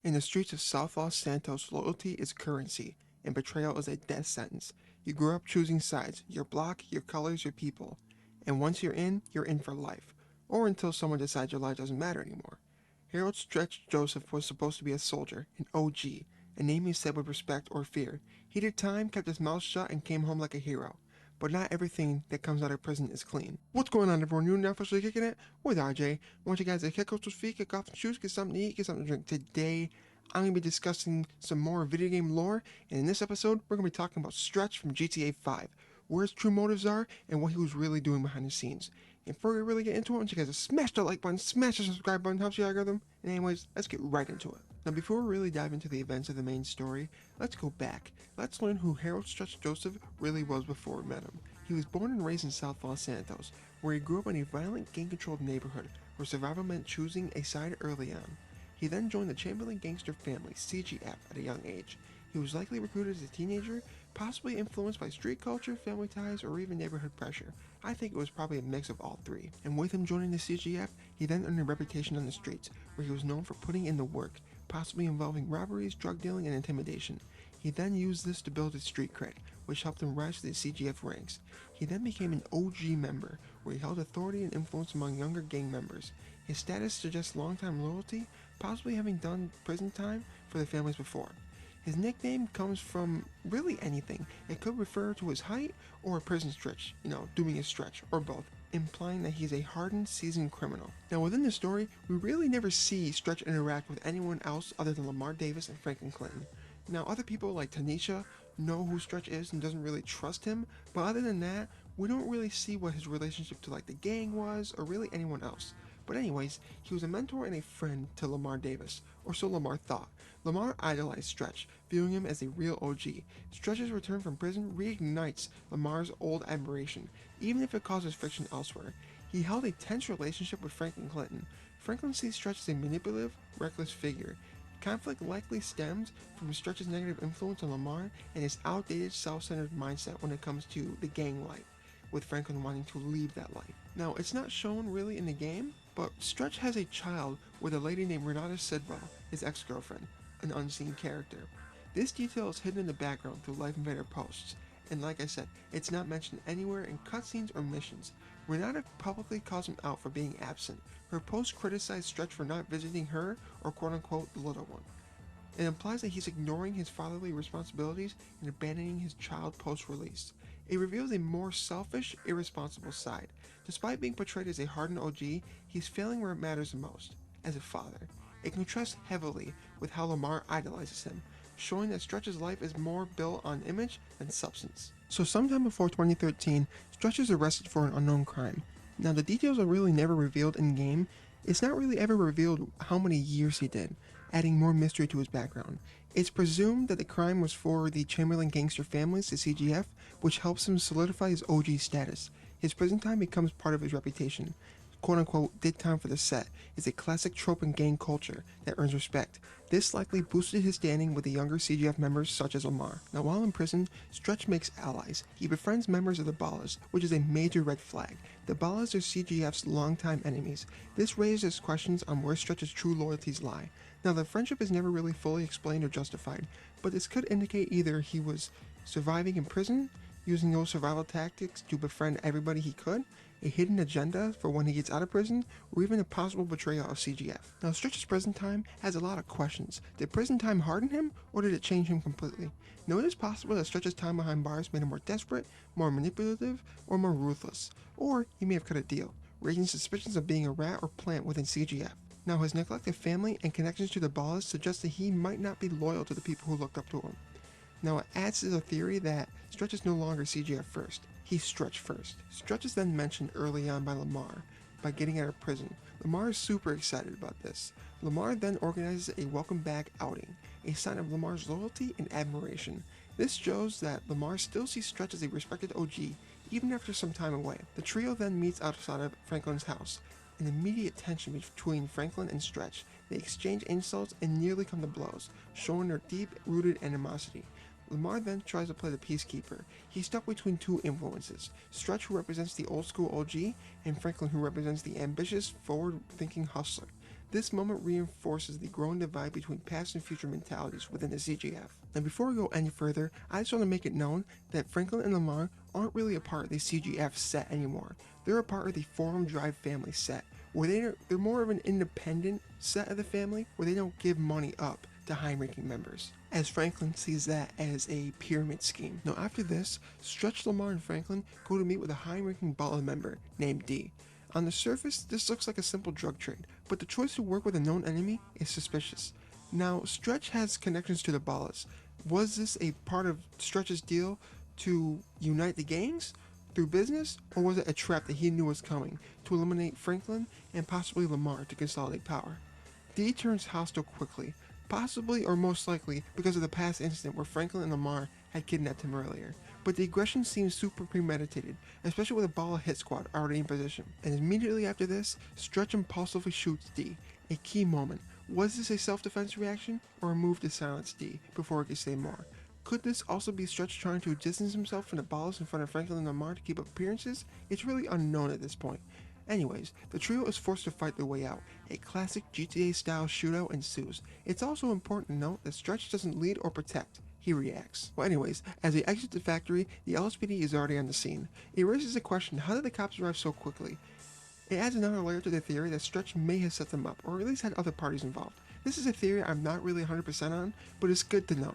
In the streets of South Los Santos, loyalty is currency, and betrayal is a death sentence. You grew up choosing sides, your block, your colors, your people. And once you're in for life. Or until someone decides your life doesn't matter anymore. Harold Stretch Joseph was supposed to be a soldier, an OG, a name he said with respect or fear. He did time, kept his mouth shut, and came home like a hero. But not everything that comes out of prison is clean. What's going on, everyone? You're now officially kicking it with RJ. I want you guys to kick off those feet, kick off the shoes, get something to eat, get something to drink. Today, I'm going to be discussing some more video game lore, and in this episode, we're going to be talking about Stretch from GTA 5, where his true motives are, and what he was really doing behind the scenes. And before we really get into it, I want you guys to smash the like button, smash the subscribe button, helps the algorithm. And anyways, let's get right into it. Now, before we really dive into the events of the main story, let's go back. Let's learn who Harold Stretch Joseph really was before we met him. He was born and raised in South Los Santos, where he grew up in a violent, gang-controlled neighborhood where survival meant choosing a side early on. He then joined the Chamberlain gangster family, CGF, at a young age. He was likely recruited as a teenager, possibly influenced by street culture, family ties, or even neighborhood pressure. I think it was probably a mix of all three. And with him joining the CGF, he then earned a reputation on the streets, where he was known for putting in the work, possibly involving robberies, drug dealing, and intimidation. He then used this to build his street cred, which helped him rise to the CGF ranks. He then became an OG member, where he held authority and influence among younger gang members. His status suggests long-time loyalty, possibly having done prison time for the families before. His nickname comes from really anything. It could refer to his height or a prison stretch, doing a stretch, or both, implying that he's a hardened, seasoned criminal. Now, within the story, we really never see Stretch interact with anyone else other than Lamar Davis and Franklin Clinton. Now, other people like Tanisha know who Stretch is and doesn't really trust him, but other than that, we don't really see what his relationship to the gang was or really anyone else. But anyways, he was a mentor and a friend to Lamar Davis, or so Lamar thought. Lamar idolized Stretch, viewing him as a real OG. Stretch's return from prison reignites Lamar's old admiration, even if it causes friction elsewhere. He held a tense relationship with Franklin Clinton. Franklin sees Stretch as a manipulative, reckless figure. Conflict likely stems from Stretch's negative influence on Lamar and his outdated, self-centered mindset when it comes to the gang life, with Franklin wanting to leave that life. Now, it's not shown really in the game, but Stretch has a child with a lady named Renata Sidwell, his ex-girlfriend, an unseen character. This detail is hidden in the background through Life Invader posts, and like I said, it's not mentioned anywhere in cutscenes or missions. Renata publicly calls him out for being absent. Her posts criticize Stretch for not visiting her or quote-unquote the little one. It implies that he's ignoring his fatherly responsibilities and abandoning his child post-release. It reveals a more selfish, irresponsible side. Despite being portrayed as a hardened OG, he's failing where it matters the most, as a father. It contrasts heavily with how Lamar idolizes him, showing that Stretch's life is more built on image than substance. So sometime before 2013, Stretch is arrested for an unknown crime. Now the details are really never revealed in-game. It's not really ever revealed how many years he did, adding more mystery to his background. It's presumed that the crime was for the Chamberlain gangster families, the CGF, which helps him solidify his OG status. His prison time becomes part of his reputation. Quote-unquote, did time for the set is a classic trope in gang culture that earns respect. This likely boosted his standing with the younger CGF members such as Lamar. Now while in prison, Stretch makes allies. He befriends members of the Ballas, which is a major red flag. The Ballas are CGF's longtime enemies. This raises questions on where Stretch's true loyalties lie. Now the friendship is never really fully explained or justified, but this could indicate either he was surviving in prison, using those survival tactics to befriend everybody he could, a hidden agenda for when he gets out of prison, or even a possible betrayal of CGF. Now, Stretch's prison time has a lot of questions. Did prison time harden him, or did it change him completely? Now, it is possible that Stretch's time behind bars made him more desperate, more manipulative, or more ruthless. Or he may have cut a deal, raising suspicions of being a rat or plant within CGF. Now, his neglected family and connections to the Ballas suggest that he might not be loyal to the people who looked up to him. Now, it adds to the theory that Stretch is no longer CGF first. He's Stretch first. Stretch is then mentioned early on by Lamar, by getting out of prison. Lamar is super excited about this. Lamar then organizes a welcome back outing, a sign of Lamar's loyalty and admiration. This shows that Lamar still sees Stretch as a respected OG, even after some time away. The trio then meets outside of Franklin's house. An immediate tension between Franklin and Stretch. They exchange insults and nearly come to blows, showing their deep-rooted animosity. Lamar then tries to play the peacekeeper. He's stuck between two influences, Stretch, who represents the old school OG, and Franklin, who represents the ambitious, forward-thinking hustler. This moment reinforces the growing divide between past and future mentalities within the CGF. Now before we go any further, I just want to make it known that Franklin and Lamar aren't really a part of the CGF set anymore. They're a part of the Forum Drive family set, where they're more of an independent set of the family, where they don't give money up to high-ranking members, as Franklin sees that as a pyramid scheme. Now after this, Stretch, Lamar, and Franklin go to meet with a high-ranking Bala member named D. On the surface, this looks like a simple drug trade, but the choice to work with a known enemy is suspicious. Now, Stretch has connections to the Ballas. Was this a part of Stretch's deal to unite the gangs through business, or was it a trap that he knew was coming to eliminate Franklin and possibly Lamar to consolidate power? D turns hostile quickly, possibly or most likely because of the past incident where Franklin and Lamar had kidnapped him earlier. But the aggression seems super premeditated, especially with a Bala hit squad already in position. And immediately after this, Stretch impulsively shoots D. A key moment. Was this a self-defense reaction or a move to silence D before he could say more? Could this also be Stretch trying to distance himself from the Ballas in front of Franklin and Lamar to keep up appearances? It's really unknown at this point. Anyways, the trio is forced to fight their way out. A classic GTA-style shootout ensues. It's also important to note that Stretch doesn't lead or protect. He reacts. Well anyways, as they exit the factory, the LSPD is already on the scene. It raises the question, how did the cops arrive so quickly? It adds another layer to the theory that Stretch may have set them up, or at least had other parties involved. This is a theory I'm not really 100% on, but it's good to know.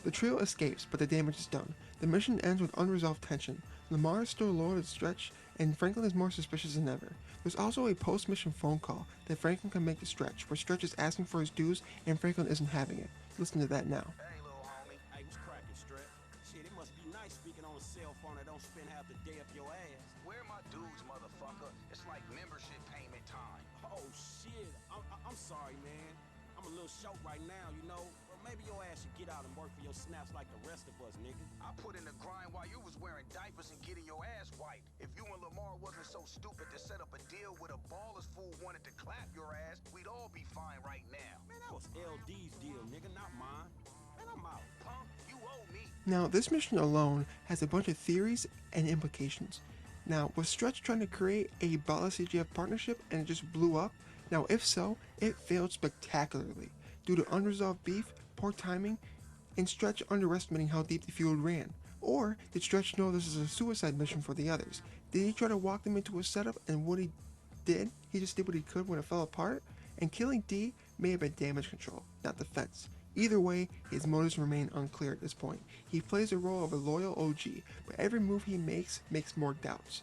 The trio escapes, but the damage is done. The mission ends with unresolved tension. Lamar is still loyal to Stretch, and Franklin is more suspicious than ever. There's also a post-mission phone call that Franklin can make to Stretch, where Stretch is asking for his dues and Franklin isn't having it. Listen to that now. Hey, little homie. Hey, what's cracking, Stretch? Shit, it must be nice speaking on a cell phone that don't spend half the day up your ass. Where my dudes, motherfucker? It's like membership payment time. Oh, shit. I'm sorry, man. I'm a little short right now, you know? But maybe your ass should get out and work for your snaps like the rest of us, nigga. I put in the grind while you was wearing diapers and getting your ass wiped. If you and Lamar wasn't so stupid to set up a deal with a baller's fool wanted to clap your ass, we'd all be fine right now. Man, that was LD's deal, nigga, not mine. Man, I'm out. Punk, you owe me. Now, this mission alone has a bunch of theories and implications. Now, was Stretch trying to create a Bala CGF partnership and it just blew up? Now, if so, it failed spectacularly due to unresolved beef, poor timing, and Stretch underestimating how deep the feud ran. Or did Stretch know this is a suicide mission for the others? Did he try to walk them into a setup, and what he did, he just did what he could when it fell apart? And killing D may have been damage control, not defense. Either way, his motives remain unclear at this point. He plays the role of a loyal OG, but every move he makes more doubts.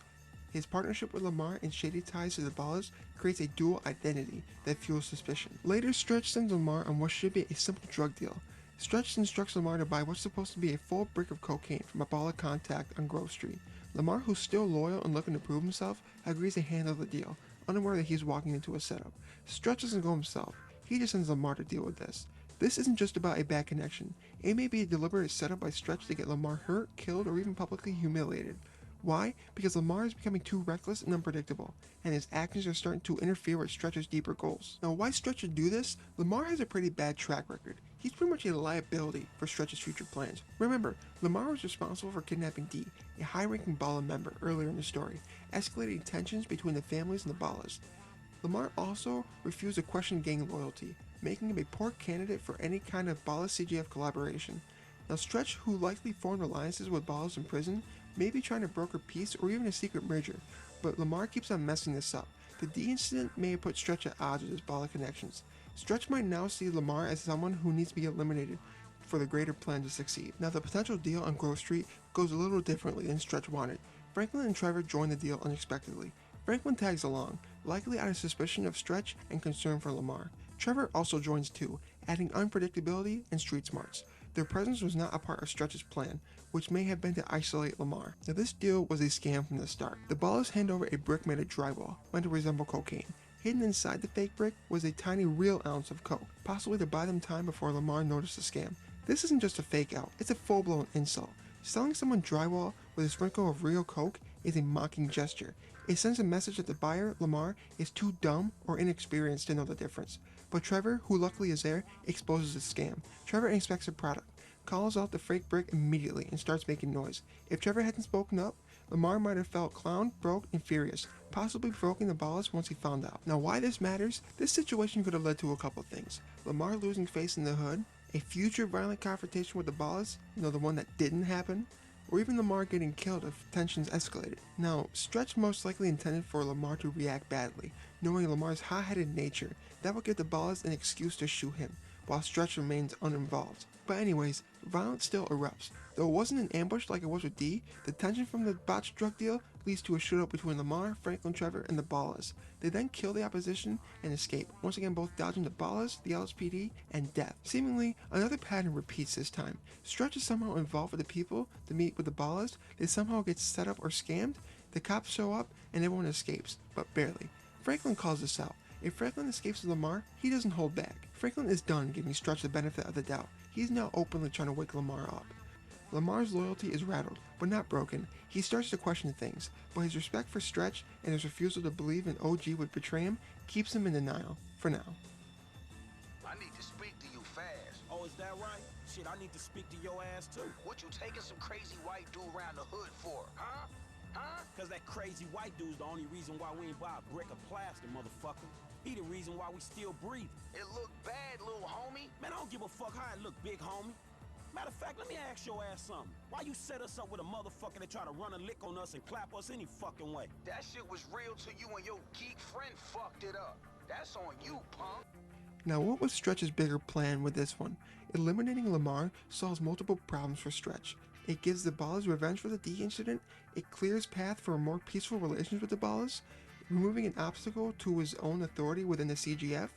His partnership with Lamar and shady ties to the Ballas creates a dual identity that fuels suspicion. Later, Stretch sends Lamar on what should be a simple drug deal. Stretch instructs Lamar to buy what's supposed to be a full brick of cocaine from a Bala contact on Grove Street. Lamar, who's still loyal and looking to prove himself, agrees to handle the deal, unaware that he's walking into a setup. Stretch doesn't go himself, he just sends Lamar to deal with this. This isn't just about a bad connection. It may be a deliberate setup by Stretch to get Lamar hurt, killed, or even publicly humiliated. Why? Because Lamar is becoming too reckless and unpredictable, and his actions are starting to interfere with Stretch's deeper goals. Now, why Stretch should do this? Lamar has a pretty bad track record. He's pretty much a liability for Stretch's future plans. Remember, Lamar was responsible for kidnapping D, a high-ranking Bala member, earlier in the story, escalating tensions between the families and the Ballas. Lamar also refused to question gang loyalty, making him a poor candidate for any kind of Bala CGF collaboration. Now, Stretch, who likely formed alliances with Ballas in prison, may be trying to broker peace or even a secret merger, but Lamar keeps on messing this up. The D incident may have put Stretch at odds with his Bala connections. Stretch might now see Lamar as someone who needs to be eliminated for the greater plan to succeed. Now, the potential deal on Grove Street goes a little differently than Stretch wanted. Franklin and Trevor join the deal unexpectedly. Franklin tags along, likely out of suspicion of Stretch and concern for Lamar. Trevor also joins too, adding unpredictability and street smarts. Their presence was not a part of Stretch's plan, which may have been to isolate Lamar. Now, this deal was a scam from the start. The Ballas hand over a brick made of drywall, meant to resemble cocaine. Hidden inside the fake brick was a tiny real ounce of coke, possibly to buy them time before Lamar noticed the scam. This isn't just a fake out, it's a full-blown insult. Selling someone drywall with a sprinkle of real coke is a mocking gesture. It sends a message that the buyer, Lamar, is too dumb or inexperienced to know the difference. But Trevor, who luckily is there, exposes the scam. Trevor inspects the product, calls out the fake brick immediately, and starts making noise. If Trevor hadn't spoken up, Lamar might have felt clowned, broke, and furious, possibly provoking the Ballas once he found out. Now why this matters? This situation could have led to a couple things. Lamar losing face in the hood, a future violent confrontation with the Ballas, the one that didn't happen, or even Lamar getting killed if tensions escalated. Now, Stretch most likely intended for Lamar to react badly, knowing Lamar's hot-headed nature. That would give the Ballas an excuse to shoot him, while Stretch remains uninvolved. But anyways, violence still erupts. Though it wasn't an ambush like it was with D, the tension from the botched drug deal leads to a shootout between Lamar, Franklin, Trevor, and the Ballas. They then kill the opposition and escape, once again both dodging the Ballas, the LSPD, and death. Seemingly, another pattern repeats this time. Stretch is somehow involved with the people to meet with the Ballas, they somehow get set up or scammed, the cops show up, and everyone escapes, but barely. Franklin calls this out. If Franklin escapes with Lamar, he doesn't hold back. Franklin is done giving Stretch the benefit of the doubt. He's now openly trying to wake Lamar up. Lamar's loyalty is rattled, but not broken. He starts to question things, but his respect for Stretch and his refusal to believe an OG would betray him keeps him in denial, for now. I need to speak to you fast. Oh, is that right? Shit, I need to speak to your ass too. What you taking some crazy white dude around the hood for, huh? Cause that crazy white dude's the only reason why we ain't buy a brick of plaster, motherfucker. He the reason why we still breathing. It look bad, little homie. Man, I don't give a fuck how it look, big homie. Matter of fact, let me ask your ass something. Why you set us up with a motherfucker that try to run a lick on us and clap us any fucking way? That shit was real till you and your geek friend fucked it up. That's on you, punk. Now what was Stretch's bigger plan with this one? Eliminating Lamar solves multiple problems for Stretch. It gives the Ballas revenge for the D incident, it clears path for a more peaceful relations with the Ballas, removing an obstacle to his own authority within the CGF,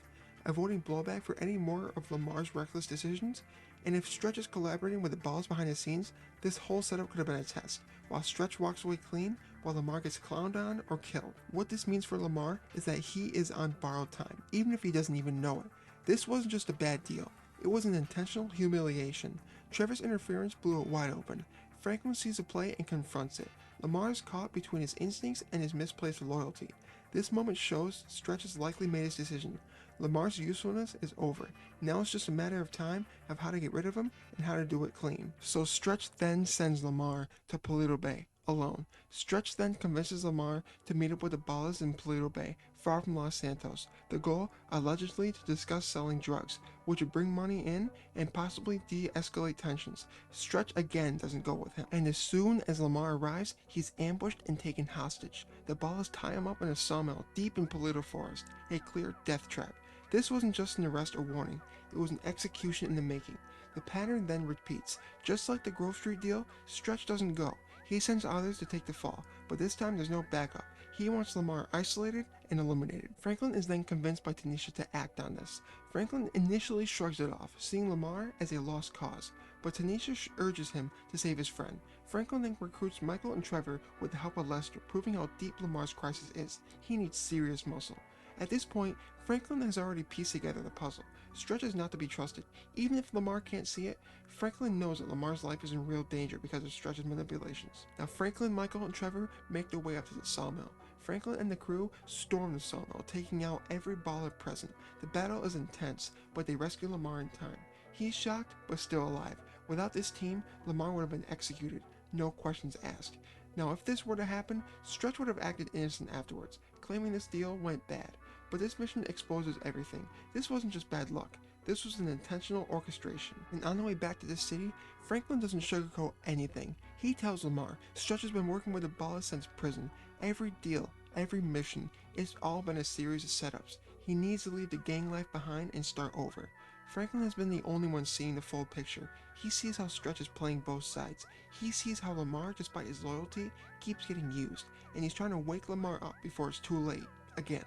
avoiding blowback for any more of Lamar's reckless decisions, and if Stretch is collaborating with the Ballas behind the scenes, this whole setup could have been a test, while Stretch walks away clean, while Lamar gets clowned on or killed. What this means for Lamar is that he is on borrowed time, even if he doesn't even know it. This wasn't just a bad deal, it was an intentional humiliation. Trevor's interference blew it wide open. Franklin sees the play and confronts it. Lamar is caught between his instincts and his misplaced loyalty. This moment shows Stretch has likely made his decision. Lamar's usefulness is over. Now it's just a matter of time of how to get rid of him and how to do it clean. So Stretch then sends Lamar to Paleto Bay, alone. Stretch then convinces Lamar to meet up with the Ballas in Paleto Bay, far from Los Santos. The goal, allegedly, to discuss selling drugs, which would bring money in and possibly de-escalate tensions. Stretch again doesn't go with him, and as soon as Lamar arrives, he's ambushed and taken hostage. The Ballas tie him up in a sawmill deep in Paleto Forest, a clear death trap. This wasn't just an arrest or warning, it was an execution in the making. The pattern then repeats. Just like the Grove Street deal, Stretch doesn't go. He sends others to take the fall, but this time there's no backup. He wants Lamar isolated and eliminated. Franklin is then convinced by Tanisha to act on this. Franklin initially shrugs it off, seeing Lamar as a lost cause, but Tanisha urges him to save his friend. Franklin then recruits Michael and Trevor with the help of Lester, proving how deep Lamar's crisis is. He needs serious muscle. At this point, Franklin has already pieced together the puzzle. Stretch is not to be trusted. Even if Lamar can't see it, Franklin knows that Lamar's life is in real danger because of Stretch's manipulations. Now Franklin, Michael, and Trevor make their way up to the sawmill. Franklin and the crew storm the sawmill, taking out every baller present. The battle is intense, but they rescue Lamar in time. He's shocked, but still alive. Without this team, Lamar would have been executed, no questions asked. Now if this were to happen, Stretch would have acted innocent afterwards, claiming this deal went bad. But this mission exposes everything. This wasn't just bad luck. This was an intentional orchestration. And on the way back to the city, Franklin doesn't sugarcoat anything. He tells Lamar, Stretch has been working with the Ballas since prison. Every deal, every mission, it's all been a series of setups. He needs to leave the gang life behind and start over. Franklin has been the only one seeing the full picture. He sees how Stretch is playing both sides. He sees how Lamar, despite his loyalty, keeps getting used. And he's trying to wake Lamar up before it's too late. Again.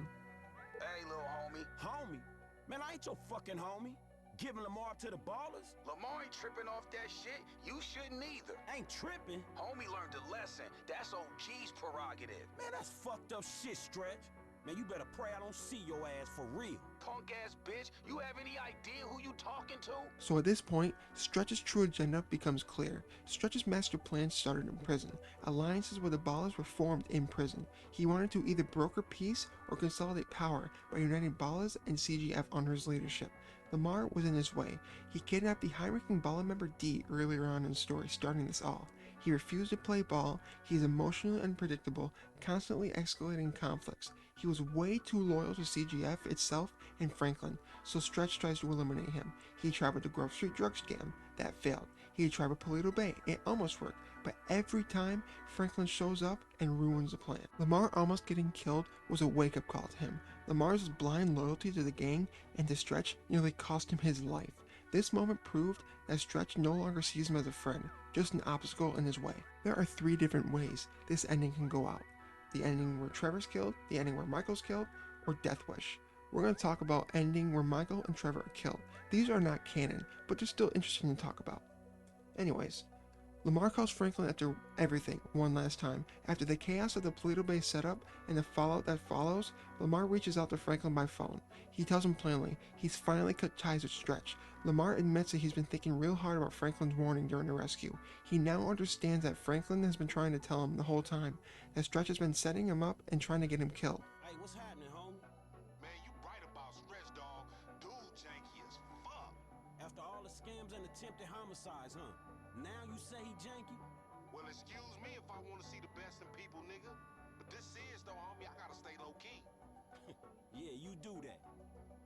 Hey, little homie. Homie? Man, I ain't your fucking homie. Giving Lamar up to the Ballers? Lamar ain't tripping off that shit. You shouldn't either. Ain't tripping. Homie learned a lesson. That's OG's prerogative. Man, that's fucked up shit, Stretch. Man, you better pray I don't see your ass for real. Punk ass bitch, you have any idea who you talking to? So at this point, Stretch's true agenda becomes clear. Stretch's master plan started in prison. Alliances with the Ballas were formed in prison. He wanted to either broker peace or consolidate power by uniting Ballas and CGF under his leadership. Lamar was in his way. He kidnapped the high-ranking Balla member D earlier on in the story, starting this all. He refused to play ball, he is emotionally unpredictable, constantly escalating conflicts. He was way too loyal to CGF itself and Franklin, so Stretch tries to eliminate him. He tried with the Grove Street drug scam, that failed. He tried with Paleto Bay, it almost worked, but every time Franklin shows up and ruins the plan. Lamar almost getting killed was a wake-up call to him. Lamar's blind loyalty to the gang and to Stretch nearly cost him his life. This moment proved that Stretch no longer sees him as a friend, just an obstacle in his way. There are 3 different ways this ending can go out. The ending where Trevor's killed, the ending where Michael's killed, or Deathwish. We're going to talk about ending where Michael and Trevor are killed. These are not canon, but they're still interesting to talk about. Anyways, Lamar calls Franklin after everything one last time. After the chaos of the Paleto Bay setup and the fallout that follows, Lamar reaches out to Franklin by phone. He tells him plainly he's finally cut ties with Stretch. Lamar admits that he's been thinking real hard about Franklin's warning during the rescue. He now understands that Franklin has been trying to tell him the whole time, that Stretch has been setting him up and trying to get him killed. Hey, what's happening, homie? Man, you right about Stretch, dog. Dude, janky as fuck. After all the scams and attempted homicides, huh? Now you say he janky? Well, excuse me if I want to see the best in people, nigga. But this is, though, homie, I gotta stay low-key. Yeah, you do that.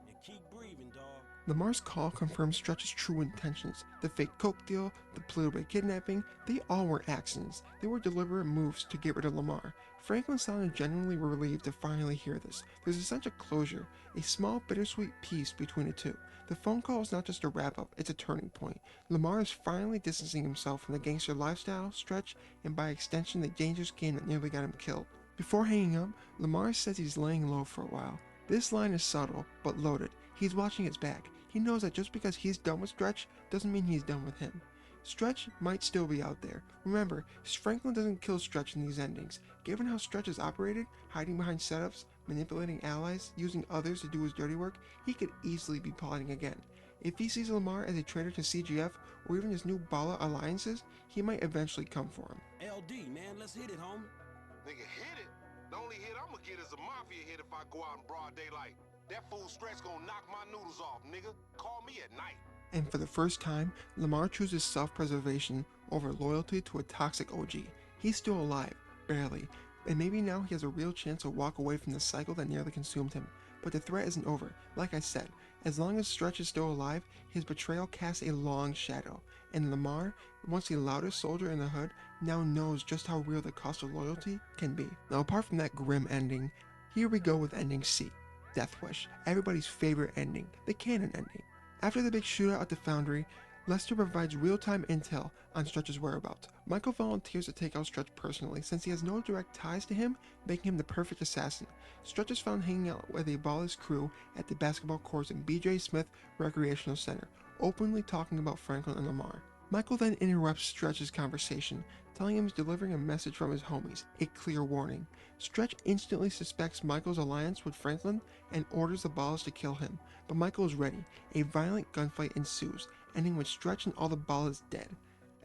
And keep breathing, dog. Lamar's call confirms Stretch's true intentions. The fake coke deal, the Paleto Bay kidnapping, they all were accidents. They were deliberate moves to get rid of Lamar. Franklin sounded genuinely relieved to finally hear this. There's a sense of closure, a small bittersweet peace between the two. The phone call is not just a wrap-up, it's a turning point. Lamar is finally distancing himself from the gangster lifestyle, Stretch, and by extension the dangerous game that nearly got him killed. Before hanging up, Lamar says he's laying low for a while. This line is subtle, but loaded. He's watching his back. He knows that just because he's done with Stretch doesn't mean he's done with him. Stretch might still be out there. Remember, Franklin doesn't kill Stretch in these endings. Given how Stretch is operated, hiding behind setups, manipulating allies, using others to do his dirty work, he could easily be plotting again. If he sees Lamar as a traitor to CGF or even his new Bala alliances, he might eventually come for him. LD, man, let's hit it, homie. Nigga, hit it? The only hit I'ma get is a mafia hit if I go out in broad daylight. That fool Stretch gonna knock my noodles off, nigga. Call me at night. And for the first time, Lamar chooses self-preservation over loyalty to a toxic OG. He's still alive, barely, and maybe now he has a real chance to walk away from the cycle that nearly consumed him. But the threat isn't over. Like I said, as long as Stretch is still alive, his betrayal casts a long shadow, and Lamar, once the loudest soldier in the hood, now knows just how real the cost of loyalty can be. Now apart from that grim ending, here we go with ending C, Deathwish, everybody's favorite ending, the canon ending. After the big shootout at the Foundry, Lester provides real-time intel on Stretch's whereabouts. Michael volunteers to take out Stretch personally since he has no direct ties to him, making him the perfect assassin. Stretch is found hanging out with a ballless crew at the basketball courts in B.J. Smith Recreational Center, openly talking about Franklin and Lamar. Michael then interrupts Stretch's conversation, telling him he's delivering a message from his homies, a clear warning. Stretch instantly suspects Michael's alliance with Franklin and orders the Ballas to kill him, but Michael is ready. A violent gunfight ensues, ending with Stretch and all the Ballas dead.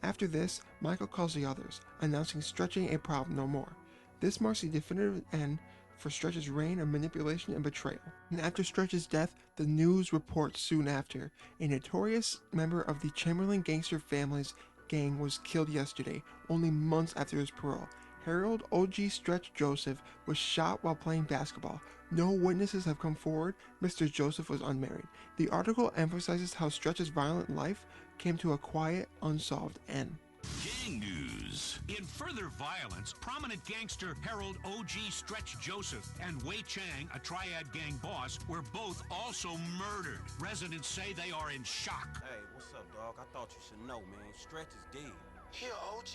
After this, Michael calls the others, announcing Stretch ain't a problem no more. This marks the definitive end for Stretch's reign of manipulation and betrayal. And after Stretch's death, the news reports soon after. A notorious member of the Chamberlain gangster family's gang was killed yesterday, only months after his parole. Harold OG Stretch Joseph was shot while playing basketball. No witnesses have come forward. Mr. Joseph was unmarried. The article emphasizes how Stretch's violent life came to a quiet, unsolved end. Gang news. In further violence, prominent gangster Harold OG Stretch Joseph and Wei Chang, a triad gang boss, were both also murdered. Residents say they are in shock. Hey, what's up, dog? I thought you should know, man. Stretch is dead. Here, OG.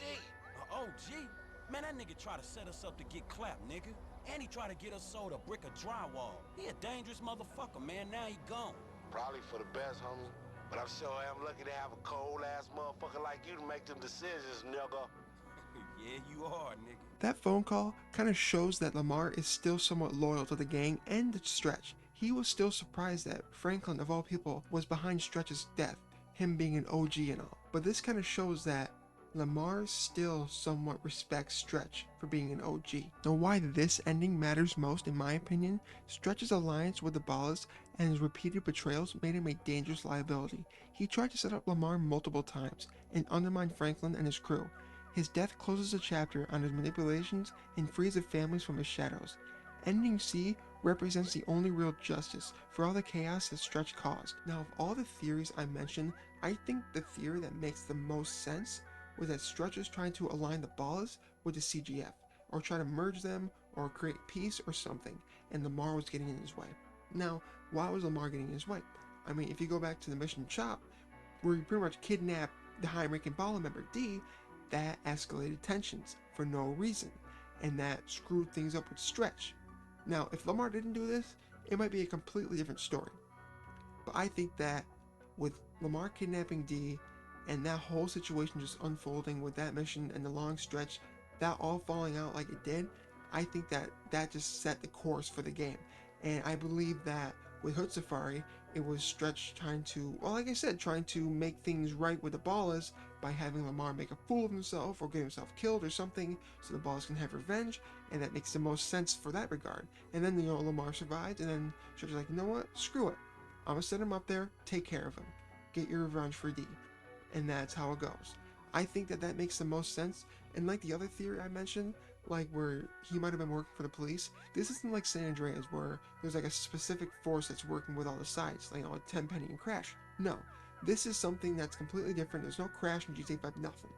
OG? Man, that nigga tried to set us up to get clapped, nigga. And he tried to get us sold a brick of drywall. He a dangerous motherfucker, man. Now he gone. Probably for the best, homie. But I'm sure I'm lucky to have a cold-ass motherfucker like you to make them decisions, nigga. Yeah, you are, nigga. That phone call kind of shows that Lamar is still somewhat loyal to the gang and to Stretch. He was still surprised that Franklin, of all people, was behind Stretch's death, him being an OG and all. But this kind of shows that Lamar still somewhat respects Stretch for being an OG. Now why this ending matters most in my opinion, Stretch's alliance with the Ballas and his repeated betrayals made him a dangerous liability. He tried to set up Lamar multiple times and undermine Franklin and his crew. His death closes a chapter on his manipulations and frees the families from his shadows. Ending C represents the only real justice for all the chaos that Stretch caused. Now, of all the theories I mentioned, I think the theory that makes the most sense was that Stretch was trying to align the Ballas with the CGF, or try to merge them, or create peace or something, and Lamar was getting in his way. Now, why was Lamar getting in his way? I mean, if you go back to the mission Chop, where you pretty much kidnap the high-ranking Balla member D, that escalated tensions for no reason, and that screwed things up with Stretch. Now, if Lamar didn't do this, it might be a completely different story. But I think that with Lamar kidnapping D and that whole situation just unfolding with that mission and the long stretch, that all falling out like it did, I think that that just set the course for the game. And I believe that with Hood Safari, it was Stretch trying to, well, like I said, trying to make things right with the Ballas by having Lamar make a fool of himself or get himself killed or something so the Ballas can have revenge, and that makes the most sense for that regard. And then, Lamar survives, and then Stretch is like, you know what? Screw it. I'm gonna set him up there, take care of him. Get your revenge for D. And that's how it goes. I think that that makes the most sense. And like the other theory I mentioned, like where he might have been working for the police, this isn't like San Andreas where there's like a specific force that's working with all the sides, like like Tenpenny and Crash. No, this is something that's completely different. There's no Crash in GTA 5, nothing.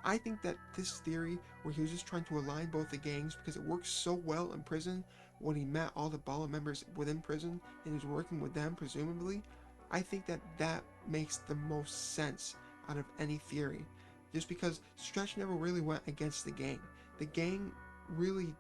I think that this theory, where he was just trying to align both the gangs because it worked so well in prison when he met all the Balla members within prison and he was working with them, presumably, I think that that makes the most sense out of any theory. Just because Stretch never really went against the gang. The gang really,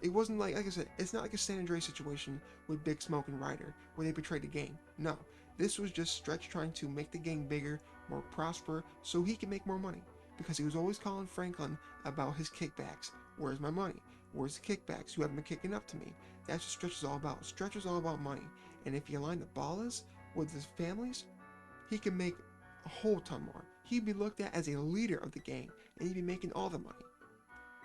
it wasn't like I said, it's not like a San Andreas situation with Big Smoke and Ryder where they betrayed the gang. No, this was just Stretch trying to make the gang bigger, more prosper, so he can make more money. Because he was always calling Franklin about his kickbacks. Where's my money? Where's the kickbacks? You haven't been kicking up to me. That's what Stretch is all about. Stretch is all about money. And if he aligned the Ballas with his families, he can make a whole ton more. He'd be looked at as a leader of the gang, and he'd be making all the money.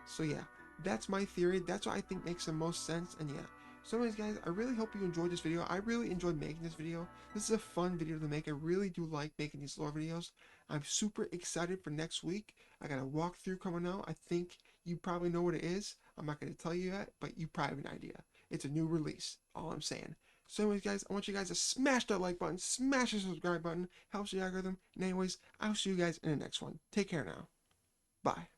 So yeah, that's my theory. That's what I think makes the most sense. And yeah. So anyways guys, I really hope you enjoyed this video. I really enjoyed making this video. This is a fun video to make. I really do like making these lore videos. I'm super excited for next week. I got a walkthrough coming out. I think you probably know what it is. I'm not going to tell you yet, but you probably have an idea. It's a new release. All I'm saying. So anyways guys, I want you guys to smash that like button, smash the subscribe button. Helps the algorithm. And anyways, I'll see you guys in the next one. Take care now. Bye.